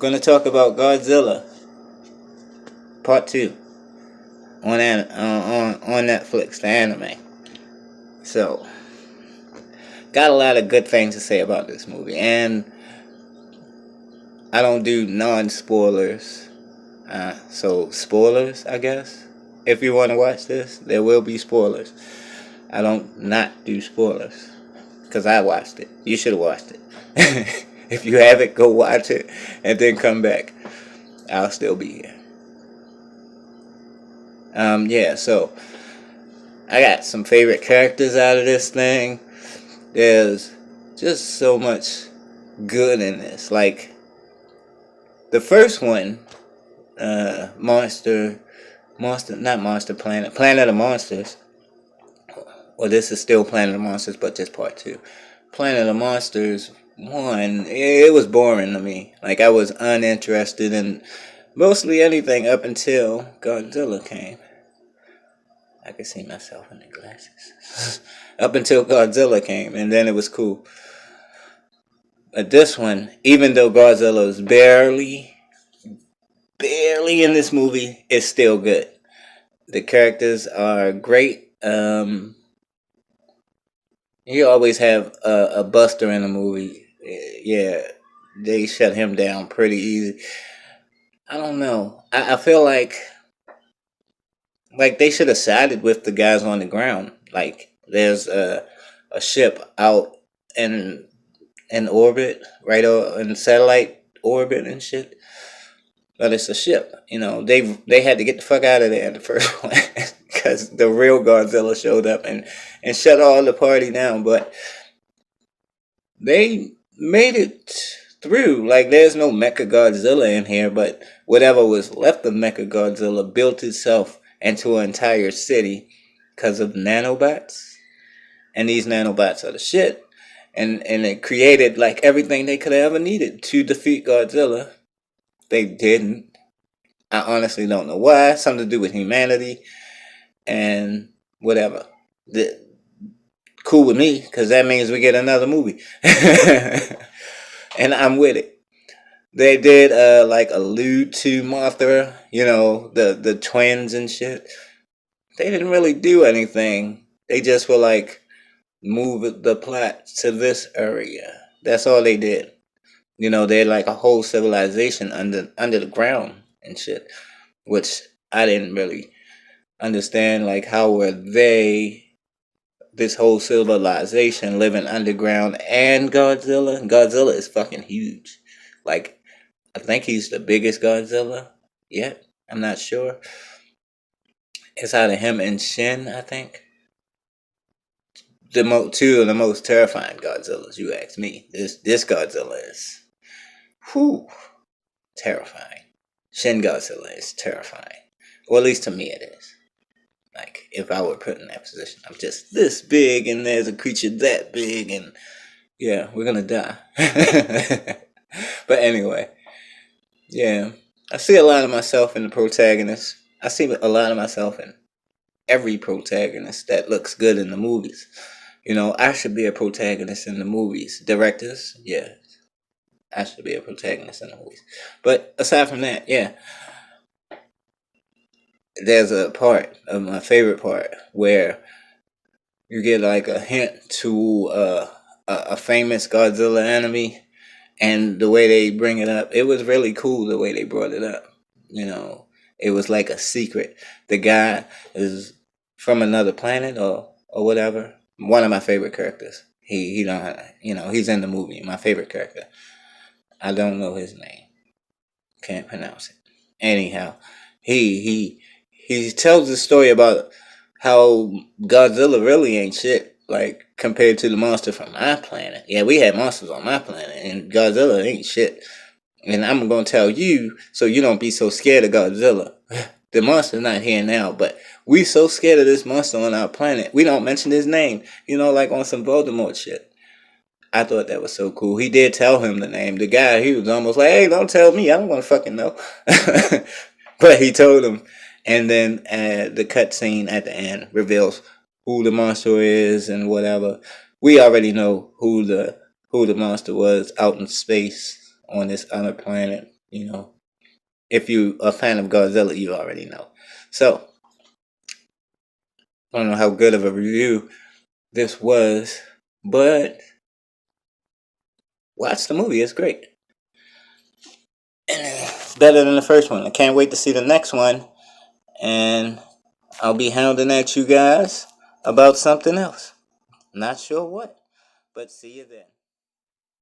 Gonna talk about Godzilla Part 2 on Netflix, the anime. So, got a lot of good things to say about this movie, and I don't do non-spoilers. So spoilers, I guess. If you want to watch this, there will be spoilers. I don't not do spoilers because I watched it. You should have watched it. If you haven't, go watch it and then come back. I'll still be here. Yeah, so I got some favorite characters out of this thing. There's just so much good in this. Like, the first one, not Monster Planet, Planet of Monsters. Well, this is still Planet of Monsters, but just part 2. Planet of Monsters 1, it was boring to me. Like, I was uninterested in mostly anything up until Godzilla came. I could see myself in the glasses. Up until Godzilla came, and then it was cool. But this one, even though Godzilla was barely in this movie, it's still good. The characters are great. You always have a Buster in a movie. Yeah, they shut him down pretty easy. I don't know. I feel like they should have sided with the guys on the ground. Like, there's a ship out in orbit, right, in satellite orbit and shit. But it's a ship. You know, they had to get the fuck out of there in the first place because the real Godzilla showed up and shut all the party down. But they made it through. Like, there's no Mecha Godzilla in here, but whatever was left of Mecha Godzilla built itself into an entire city because of nanobots. And these nanobots are the shit. And it created, like, everything they could have ever needed to defeat Godzilla. They didn't. I honestly don't know why. Something to do with humanity. And whatever. Cool with me, because that means we get another movie. And I'm with it. They did like allude to Mothra, you know, the twins and shit. They didn't really do anything. They just were like, move the plot to this area. That's all they did. You know, they're like a whole civilization under the ground and shit, which I didn't really understand. Like, how were they, this whole civilization, living underground and Godzilla? Godzilla is fucking huge. Like, I think he's the biggest Godzilla yet. I'm not sure. It's out of him and Shin, I think. Two of the most terrifying Godzillas, you ask me. This Godzilla is, whew, terrifying. Shin Godzilla is terrifying. Or at least to me it is. Like, if I were put in that position, I'm just this big and there's a creature that big and yeah, we're gonna die. But anyway, yeah, I see a lot of myself in the protagonist. I see a lot of myself in every protagonist that looks good in the movies. You know, I should be a protagonist in the movies. Directors, yeah, I should be a protagonist in the movies. But aside from that, yeah, there's a part of my favorite part where you get like a hint to a famous Godzilla enemy, and the way they bring it up, it was really cool the way they brought it up. You know, it was like a secret. The guy is from another planet or whatever. One of my favorite characters. He don't, you know, he's in the movie. My favorite character. I don't know his name. Can't pronounce it. Anyhow, he tells the story about how Godzilla really ain't shit, like, compared to the monster from my planet. Yeah, we had monsters on my planet, and Godzilla ain't shit. And I'm gonna tell you so you don't be so scared of Godzilla. The monster's not here now, but we so scared of this monster on our planet, we don't mention his name. You know, like on some Voldemort shit. I thought that was so cool. He did tell him the name. The guy, he was almost like, hey, don't tell me. I don't want to fucking know. But he told him. And then the cutscene at the end reveals who the monster is and whatever. We already know who the monster was out in space on this other planet. You know, if you a fan of Godzilla, you already know. So I don't know how good of a review this was, but watch the movie. It's great. It's better than the first one. I can't wait to see the next one. And I'll be hounding at you guys about something else. Not sure what, but see you then.